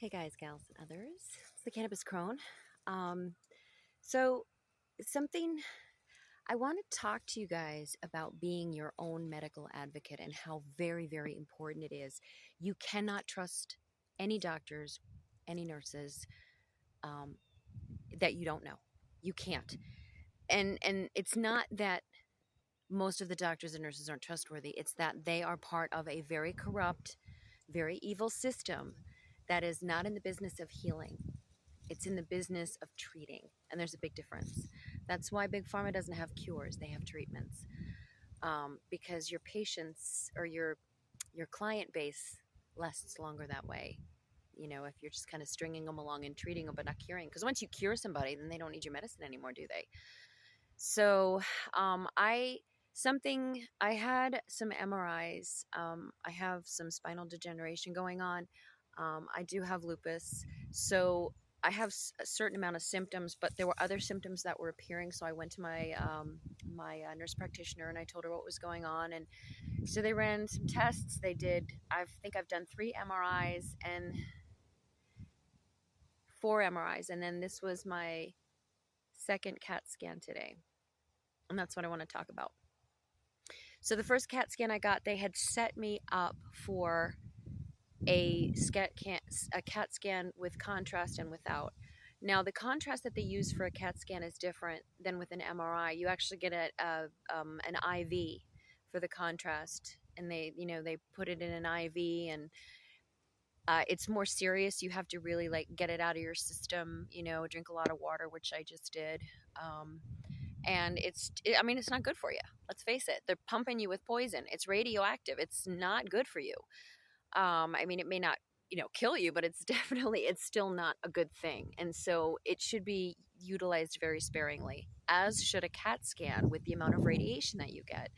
Hey guys, gals, and others. It's the Cannabis Crone. Um, so, something I want to talk to you guys about being your own medical advocate and how very, very important it is. You cannot trust any doctors, any nurses um, that you don't know. You can't. And it's not that most of the doctors and nurses aren't trustworthy. It's that they are part of a very corrupt, very evil system that is not in the business of healing. It's in the business of treating, and there's a big difference. That's why big pharma doesn't have cures; they have treatments. Because your patients or your client base lasts longer that way. You know, if you're just kind of stringing them along and treating them but not curing, because once you cure somebody, then they don't need your medicine anymore, do they? So, I had some MRIs. I have some spinal degeneration going on. I do have lupus, so I have a certain amount of symptoms, but there were other symptoms that were appearing. So I went to my nurse practitioner and I told her what was going on, and so they ran some tests. They did. I think I've done 3 MRIs and 4 MRIs, and then this was my second CAT scan today, and that's what I want to talk about. So the first CAT scan I got, they had set me up for a CAT scan with contrast and without. Now the contrast that they use for a CAT scan is different than with an MRI. You actually get an IV for the contrast, and they put it in an IV, and it's more serious. You have to really like get it out of your system. Drink a lot of water, which I just did. And I mean, it's not good for you. Let's face it. They're pumping you with poison. It's radioactive. It's not good for you. I mean, it may not, kill you, but it's still not a good thing. And so it should be utilized very sparingly, as should a CAT scan with the amount of radiation that you get.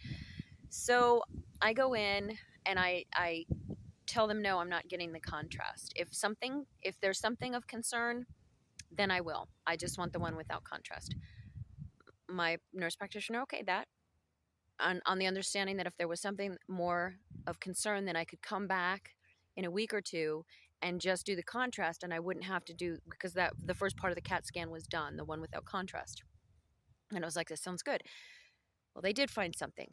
So I go in and I tell them, no, I'm not getting the contrast. If there's something of concern, then I will. I just want the one without contrast. My nurse practitioner, okay, that on the understanding that if there was something more of concern, then I could come back in a week or two and just do the contrast, and I wouldn't have to do, because that the first part of the CAT scan was done, the one without contrast. And I was like, this sounds good. Well, they did find something.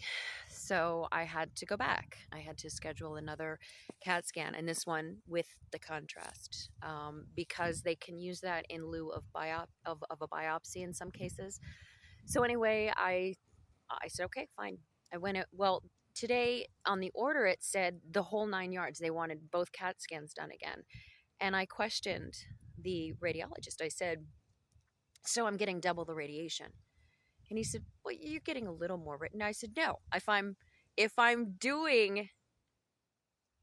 So I had to go back. I had to schedule another CAT scan, and this one with the contrast, because they can use that in lieu of a biopsy in some cases. So anyway, I said, okay, fine. I went, well, today on the order, it said the whole 9 yards. They wanted both CAT scans done again. And I questioned the radiologist. I said, so I'm getting double the radiation. And he said, well, you're getting a little more. And I said, no, if I'm doing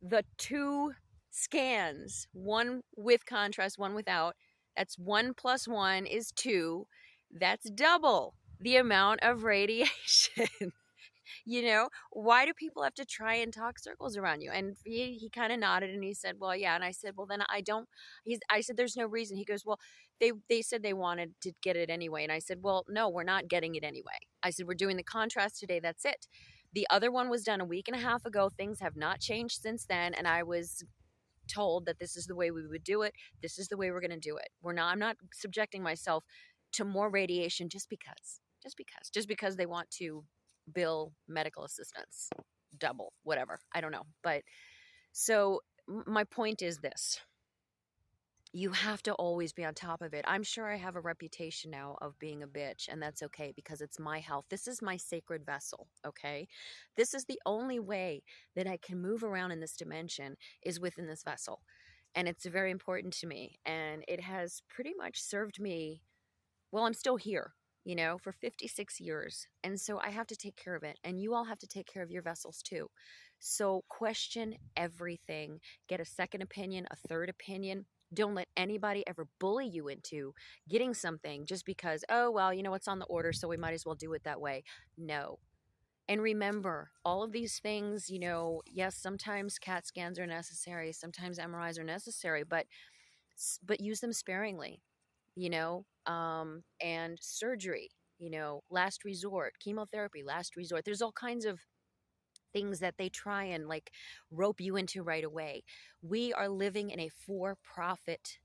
the 2 scans, one with contrast, one without, that's 1 + 1 is 2. That's double the amount of radiation. Why do people have to try and talk circles around you? And he kind of nodded and he said, well, yeah. And I said, well, then I said, there's no reason. He goes, well, they said they wanted to get it anyway. And I said, well, no, we're not getting it anyway. I said, we're doing the contrast today. That's it. The other one was done a week and a half ago. Things have not changed since then. And I was told that this is the way we would do it. This is the way we're going to do it. I'm not subjecting myself to more radiation just because they want to bill medical assistance double, whatever. I don't know. But so my point is this. You have to always be on top of it. I'm sure I have a reputation now of being a bitch, and that's okay because it's my health. This is my sacred vessel, okay? This is the only way that I can move around in this dimension is within this vessel. And it's very important to me. And it has pretty much served me, well, I'm still here, for 56 years. And so I have to take care of it. And you all have to take care of your vessels too. So question everything. Get a second opinion, a third opinion. Don't let anybody ever bully you into getting something just because, oh, well, it's on the order, so we might as well do it that way. No. And remember, all of these things, yes, sometimes CAT scans are necessary, sometimes MRIs are necessary, but use them sparingly, and surgery, last resort, chemotherapy, last resort. There's all kinds of things that they try and like rope you into right away. We are living in a for-profit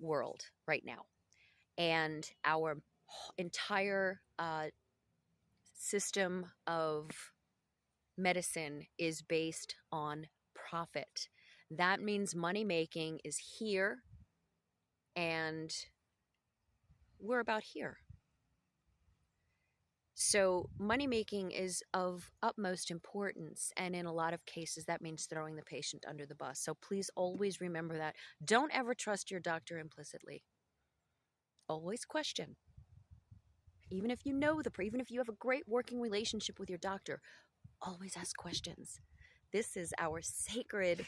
world right now, and our entire system of medicine is based on profit. That means money making is here, and we're about here. So, money making is of utmost importance, and in a lot of cases, that means throwing the patient under the bus. So, please always remember that. Don't ever trust your doctor implicitly. Always question. Even if you know even if you have a great working relationship with your doctor, always ask questions. This is our sacred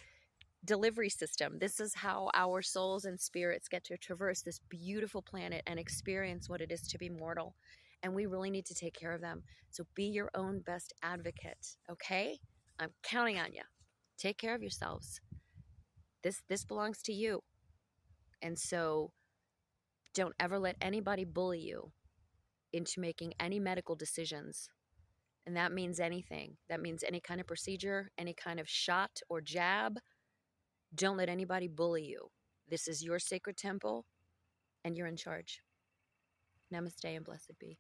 delivery system. This is how our souls and spirits get to traverse this beautiful planet and experience what it is to be mortal. And we really need to take care of them. So be your own best advocate, okay? I'm counting on you. Take care of yourselves. This belongs to you. And so don't ever let anybody bully you into making any medical decisions. And that means anything. That means any kind of procedure, any kind of shot or jab. Don't let anybody bully you. This is your sacred temple, and you're in charge. Namaste and blessed be.